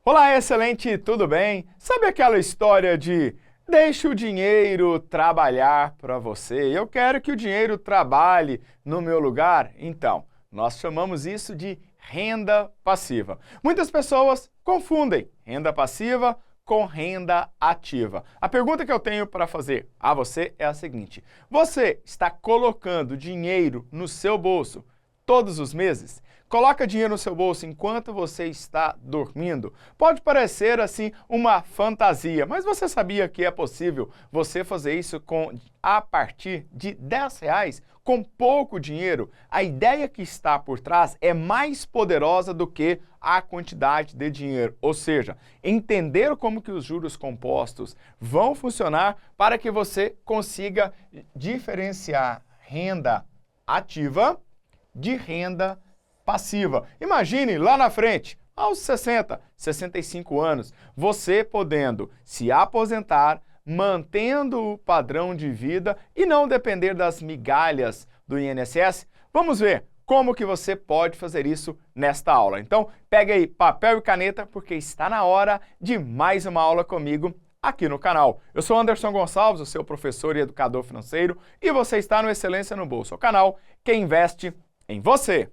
Olá, excelente, tudo bem? Sabe aquela história de deixe o dinheiro trabalhar para você? Eu quero que o dinheiro trabalhe no meu lugar? Então, nós chamamos isso de renda passiva. Muitas pessoas confundem renda passiva com renda ativa. A pergunta que eu tenho para fazer a você é a seguinte: você está colocando dinheiro no seu bolso todos os meses? Coloca dinheiro no seu bolso enquanto você está dormindo. Pode parecer assim uma fantasia, mas você sabia que é possível você fazer isso a partir de R$ 10? Com pouco dinheiro? A ideia que está por trás é mais poderosa do que a quantidade de dinheiro. Ou seja, entender como que os juros compostos vão funcionar para que você consiga diferenciar renda ativa de renda passiva. Imagine lá na frente, aos 60, 65 anos, você podendo se aposentar, mantendo o padrão de vida e não depender das migalhas do INSS. Vamos ver como que você pode fazer isso nesta aula. Então, pega aí papel e caneta, porque está na hora de mais uma aula comigo aqui no canal. Eu sou Anderson Gonçalves, o seu professor e educador financeiro, e você está no Excelência no Bolso, o canal que investe em você.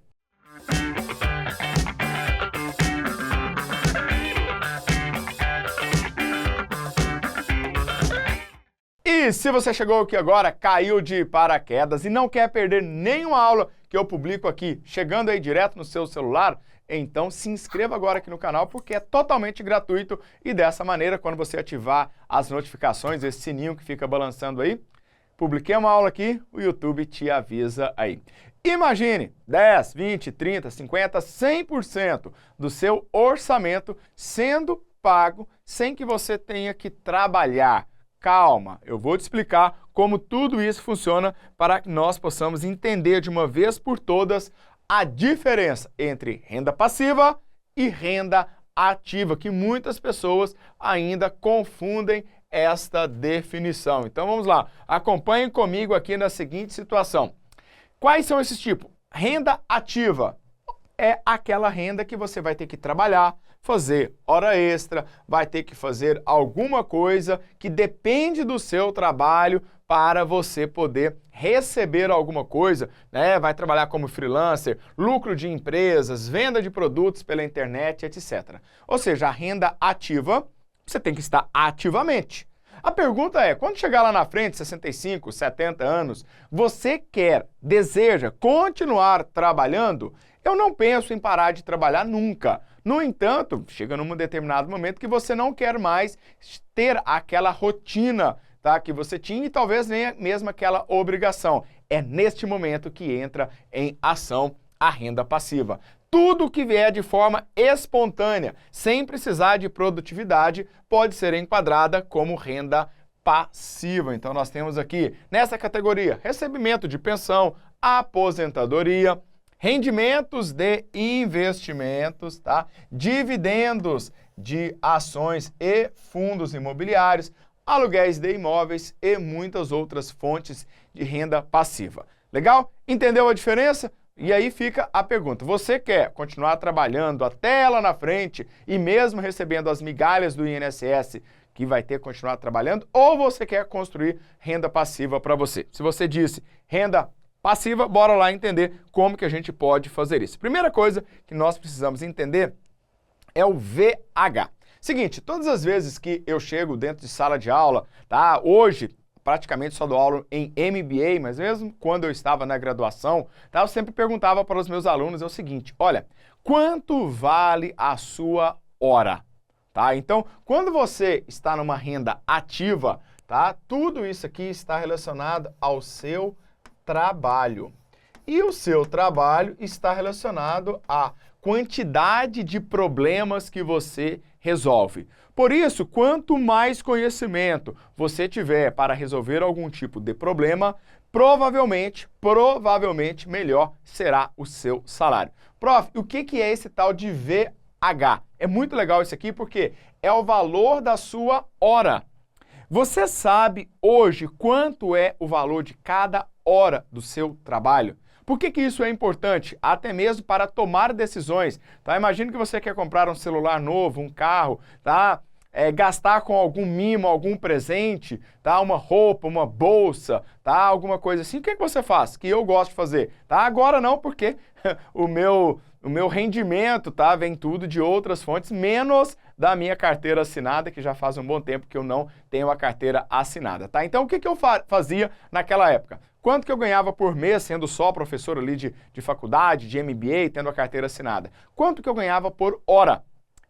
E se você chegou aqui agora, caiu de paraquedas e não quer perder nenhuma aula que eu publico aqui, chegando aí direto no seu celular, então se inscreva agora aqui no canal, porque é totalmente gratuito e dessa maneira, quando você ativar as notificações, esse sininho que fica balançando aí, publiquei uma aula aqui, o YouTube te avisa aí. Imagine 10, 20, 30, 50, 100% do seu orçamento sendo pago sem que você tenha que trabalhar. Calma, eu vou te explicar como tudo isso funciona para que nós possamos entender de uma vez por todas a diferença entre renda passiva e renda ativa, que muitas pessoas ainda confundem esta definição. Então vamos lá, acompanhem comigo aqui na seguinte situação. Quais são esses tipos? Renda ativa é aquela renda que você vai ter que trabalhar, fazer hora extra, vai ter que fazer alguma coisa que depende do seu trabalho para você poder receber alguma coisa, né? Vai trabalhar como freelancer, lucro de empresas, venda de produtos pela internet, etc. Ou seja, a renda ativa, você tem que estar ativamente. A pergunta é, quando chegar lá na frente, 65, 70 anos, você deseja continuar trabalhando? Eu não penso em parar de trabalhar nunca. No entanto, chega num determinado momento que você não quer mais ter aquela rotina, tá, que você tinha e talvez nem mesmo aquela obrigação. É neste momento que entra em ação a renda passiva. Tudo que vier de forma espontânea, sem precisar de produtividade, pode ser enquadrada como renda passiva. Então nós temos aqui, nessa categoria, recebimento de pensão, aposentadoria, rendimentos de investimentos, tá? Dividendos de ações e fundos imobiliários, aluguéis de imóveis e muitas outras fontes de renda passiva. Legal? Entendeu a diferença? E aí fica a pergunta, você quer continuar trabalhando até lá na frente e mesmo recebendo as migalhas do INSS que vai ter que continuar trabalhando, ou você quer construir renda passiva para você? Se você disse renda passiva, bora lá entender como que a gente pode fazer isso. Primeira coisa que nós precisamos entender é o VH. Seguinte, todas as vezes que eu chego dentro de sala de aula, tá? Hoje, praticamente só dou aula em MBA, mas mesmo quando eu estava na graduação, tá? Eu sempre perguntava para os meus alunos o seguinte, olha, quanto vale a sua hora? Tá? Então, quando você está numa renda ativa, tá? Tudo isso aqui está relacionado ao seu trabalho. E o seu trabalho está relacionado à quantidade de problemas que você resolve. Por isso, quanto mais conhecimento você tiver para resolver algum tipo de problema, provavelmente melhor será o seu salário. Prof, o que é esse tal de VH? É muito legal isso aqui porque é o valor da sua hora. Você sabe hoje quanto é o valor de cada hora do seu trabalho? Por que isso é importante? Até mesmo para tomar decisões, tá? Imagina que você quer comprar um celular novo, um carro, tá? Gastar com algum mimo, algum presente, tá? Uma roupa, uma bolsa, tá? Alguma coisa assim. O que você faz? Que eu gosto de fazer, tá? Agora não, porque o meu rendimento, tá? Vem tudo de outras fontes, menos da minha carteira assinada, que já faz um bom tempo que eu não tenho a carteira assinada, tá? Então, o que eu fazia naquela época? Quanto que eu ganhava por mês, sendo só professor ali de faculdade, de MBA, tendo a carteira assinada? Quanto que eu ganhava por hora?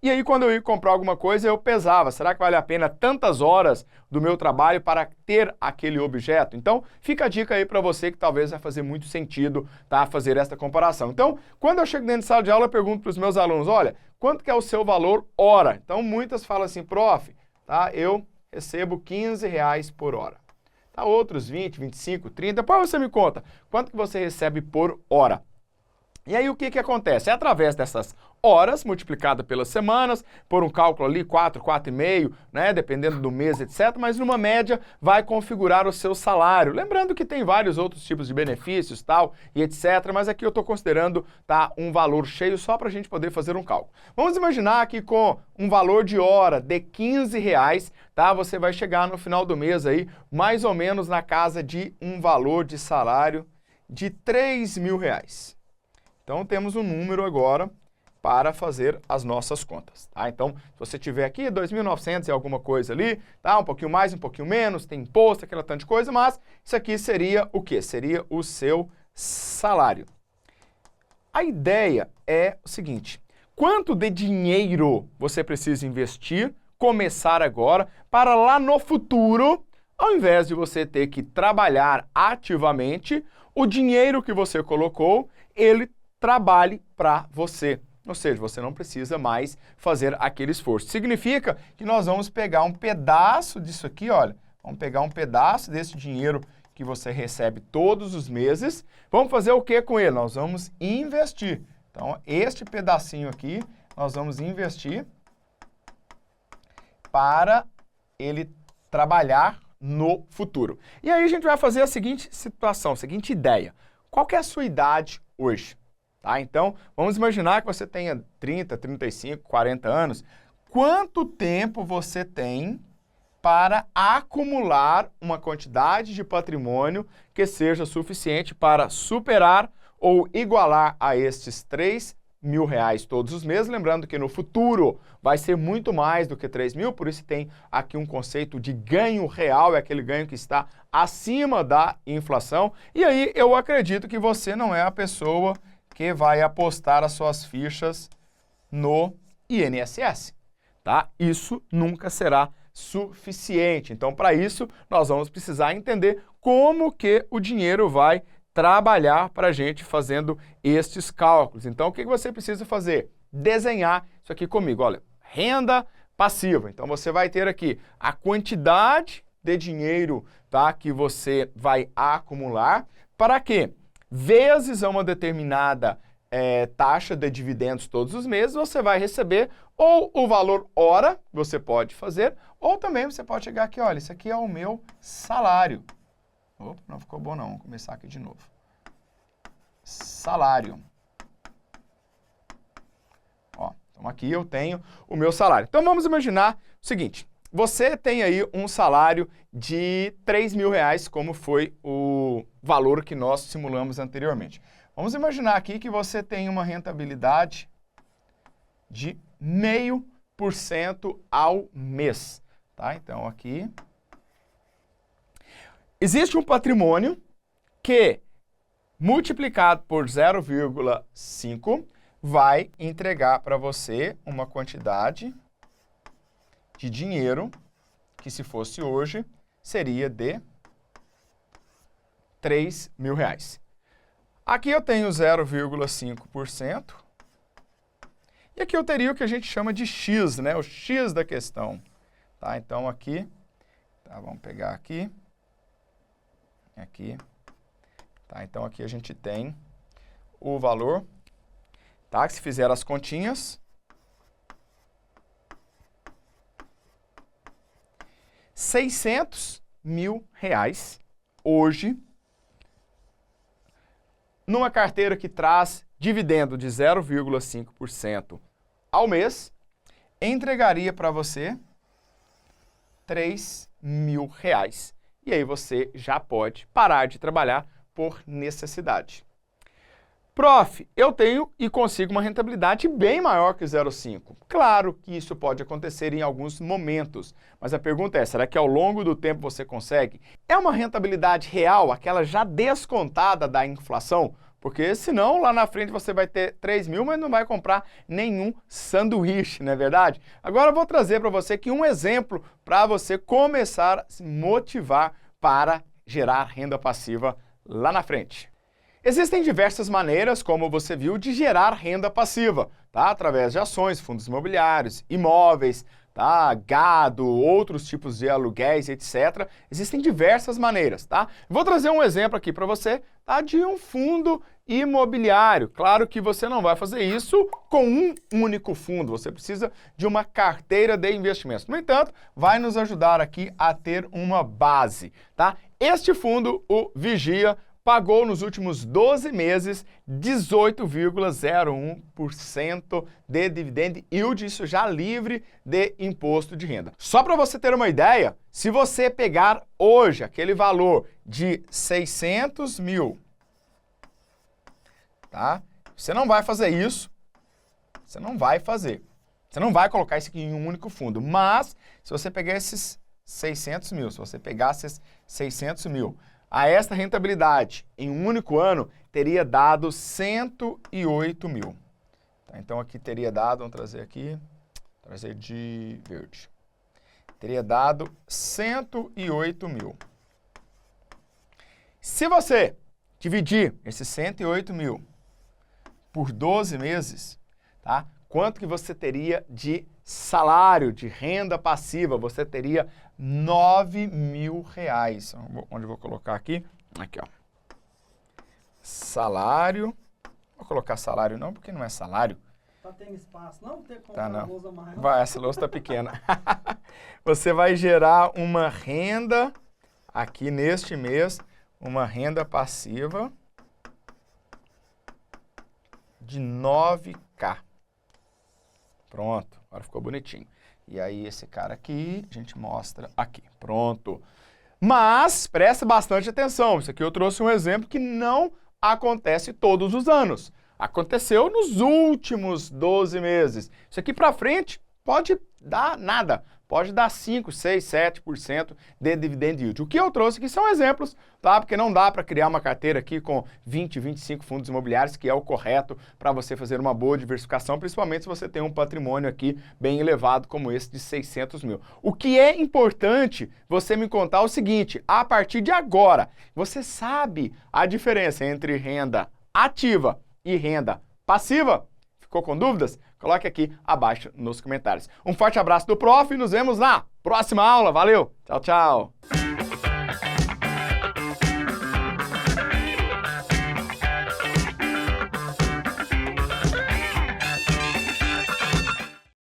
E aí, quando eu ia comprar alguma coisa, eu pesava. Será que vale a pena tantas horas do meu trabalho para ter aquele objeto? Então, fica a dica aí para você que talvez vai fazer muito sentido, tá, fazer essa comparação. Então, quando eu chego dentro de sala de aula, eu pergunto para os meus alunos, olha, quanto que é o seu valor hora? Então, muitas falam assim, prof, tá, eu recebo R$15 por hora. Tá, outros 20, 25, 30. Depois você me conta, quanto que você recebe por hora? E aí o que acontece? É através dessas horas, multiplicada pelas semanas, por um cálculo ali, 4, 4,5, né, dependendo do mês, etc., mas numa média vai configurar o seu salário. Lembrando que tem vários outros tipos de benefícios, tal, e etc., mas aqui eu estou considerando, tá, um valor cheio só para a gente poder fazer um cálculo. Vamos imaginar que com um valor de hora de R$15, tá, você vai chegar no final do mês aí, mais ou menos na casa de um valor de salário de R$3.000. Então, temos um número agora para fazer as nossas contas, tá? Então, se você tiver aqui 2.900 e alguma coisa ali, tá? Um pouquinho mais, um pouquinho menos, tem imposto, aquela tanta de coisa, mas isso aqui seria o quê? Seria o seu salário. A ideia é o seguinte, quanto de dinheiro você precisa investir, começar agora, para lá no futuro, ao invés de você ter que trabalhar ativamente, o dinheiro que você colocou, ele trabalhe para você. Ou seja, você não precisa mais fazer aquele esforço. Significa que nós vamos pegar um pedaço disso aqui, olha, vamos pegar um pedaço desse dinheiro que você recebe todos os meses, vamos fazer o que com ele? Nós vamos investir. Então, este pedacinho aqui, nós vamos investir para ele trabalhar no futuro. E aí a gente vai fazer a seguinte situação, a seguinte ideia. Qual que é a sua idade hoje? Tá? Então, vamos imaginar que você tenha 30, 35, 40 anos. Quanto tempo você tem para acumular uma quantidade de patrimônio que seja suficiente para superar ou igualar a estes R$3.000 todos os meses? Lembrando que no futuro vai ser muito mais do que 3.000, por isso tem aqui um conceito de ganho real, é aquele ganho que está acima da inflação. E aí eu acredito que você não é a pessoa que vai apostar as suas fichas no INSS, tá? Isso nunca será suficiente. Então, para isso, nós vamos precisar entender como que o dinheiro vai trabalhar para a gente fazendo estes cálculos. Então, o que você precisa fazer? Desenhar isso aqui comigo. Olha, renda passiva. Então, você vai ter aqui a quantidade de dinheiro, tá, que você vai acumular. Para quê? Vezes a uma determinada taxa de dividendos todos os meses, você vai receber ou o valor hora, que você pode fazer, ou também você pode chegar aqui, olha, isso aqui é o meu salário. Opa, não ficou bom não, vamos começar aqui de novo. Salário. Ó, então aqui eu tenho o meu salário. Então vamos imaginar o seguinte, você tem aí um salário de R$3.000, como foi o valor que nós simulamos anteriormente. Vamos imaginar aqui que você tem uma rentabilidade de 0,5% ao mês. Tá? Então, aqui existe um patrimônio que, multiplicado por 0,5, vai entregar para você uma quantidade de dinheiro que, se fosse hoje, seria de R$3.000. Aqui eu tenho 0,5%. E aqui eu teria o que a gente chama de X, né? O X da questão. Tá? Então, aqui, tá, vamos pegar aqui. Aqui. Tá? Então, aqui a gente tem o valor, tá? Que se fizer as continhas, R$600.000 hoje numa carteira que traz dividendo de 0,5% ao mês, entregaria para você R$3.000. E aí você já pode parar de trabalhar por necessidade. Prof, eu tenho e consigo uma rentabilidade bem maior que 0,5. Claro que isso pode acontecer em alguns momentos, mas a pergunta é, será que ao longo do tempo você consegue? É uma rentabilidade real, aquela já descontada da inflação? Porque senão lá na frente você vai ter 3.000, mas não vai comprar nenhum sanduíche, não é verdade? Agora eu vou trazer para você aqui um exemplo para você começar a se motivar para gerar renda passiva lá na frente. Existem diversas maneiras, como você viu, de gerar renda passiva, tá? Através de ações, fundos imobiliários, imóveis, tá? Gado, outros tipos de aluguéis, etc. Existem diversas maneiras, tá? Vou trazer um exemplo aqui para você, tá? De um fundo imobiliário. Claro que você não vai fazer isso com um único fundo, você precisa de uma carteira de investimentos. No entanto, vai nos ajudar aqui a ter uma base, tá? Este fundo, o Vigia, pagou nos últimos 12 meses 18,01% de dividend yield, isso já livre de imposto de renda. Só para você ter uma ideia, se você pegar hoje aquele valor de 600 mil, tá? Você não vai fazer isso, você não vai fazer. Você não vai colocar isso aqui em um único fundo, mas se você pegar esses 600 mil, se você pegasse esses 600 mil, a esta rentabilidade em um único ano teria dado 108 mil. Tá, então aqui teria dado, vamos trazer aqui, trazer de verde. Teria dado 108 mil. Se você dividir esses 108 mil por 12 meses, tá? Quanto que você teria de salário, de renda passiva? Você teria R$9.000. Onde eu vou colocar aqui? Aqui, ó. Salário. Vou colocar salário não, porque não é salário. Tem espaço, não tem como tá, uma não. lousa maior. Vai, essa lousa tá pequena. Você vai gerar uma renda, aqui neste mês, uma renda passiva de 9K. Pronto, agora ficou bonitinho. E aí esse cara aqui, a gente mostra aqui. Pronto. Mas, presta bastante atenção, isso aqui eu trouxe um exemplo que não acontece todos os anos. Aconteceu nos últimos 12 meses. Isso aqui para frente pode dar nada. Pode dar 5, 6, 7% de dividend yield. O que eu trouxe aqui são exemplos, tá? Porque não dá para criar uma carteira aqui com 20, 25 fundos imobiliários, que é o correto para você fazer uma boa diversificação, principalmente se você tem um patrimônio aqui bem elevado como esse de 600 mil. O que é importante você me contar é o seguinte, a partir de agora, você sabe a diferença entre renda ativa e renda passiva? Ficou com dúvidas? Coloque aqui abaixo nos comentários. Um forte abraço do Prof e nos vemos na próxima aula. Valeu! Tchau, tchau!